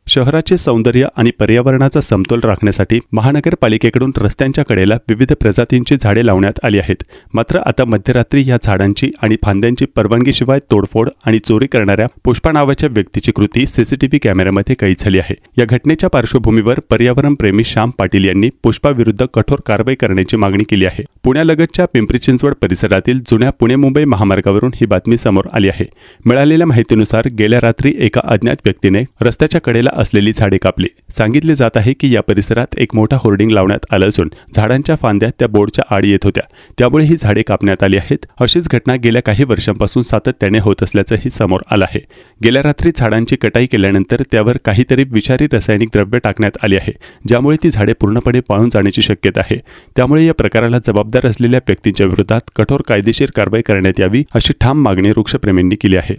शहराचे सौंदर्य आणि पर्यावरणाचा समतोल राखण्यासाठी महानगरपालिकेकडून रस्त्यांच्या कडेला विविध प्रजातींची झाडे लावण्यात आली आहेत। मात्र आता मध्यरात्री या झाडांची आणि फांद्यांची परवानगीशिवाय तोडफोड आणि चोरी करणाऱ्या पुष्पा नावाच्या व्यक्तीची कृती सीसीटीव्ही कॅमेऱ्यामध्ये कैद झाली आहे। या घटनेच्या पार्श्वभूमीवर पर्यावरणप्रेमी श्याम पाटील यांनी पुष्पा विरुद्ध कठोर कारवाई करण्याची मागणी केली आहे। पुण्यालगतच्या पिंपरी चिंचवड परिसरातील जुन्या पुणे-मुंबई महामार्गावरून ही बातमी समोर आली आहे। मिळालेल्या माहितीनुसार गेल्या रात्री एका अज्ञात व्यक्तीने रस्त्याच्या कडेला असलेली झाडे कापली। सांगितले जात आहे की या परिसरात एक मोठा होर्डिंग लावण्यात आला असून झाडांच्या फांद्या त्या बोर्डच्या आड येत होत्या, त्यामुळे ही झाडे कापण्यात आली आहेत। अशीच घटना गेल्या काही वर्षांपासून सातत्याने होत असल्याचंही समोर आलं आहे। गेल्या रात्री झाडांची कटाई केल्यानंतर त्यावर काहीतरी विषारी रासायनिक द्रव्य टाकण्यात आले आहे, ज्यामुळे ती झाडे पूर्णपणे पाळून जाण्याची शक्यता आहे। त्यामुळे या प्रकाराला जबाबदार असलेल्या व्यक्तींच्या विरोधात कठोर कायदेशीर कारवाई करण्यात यावी अशी ठाम मागणी वृक्षप्रेमींनी केली आहे।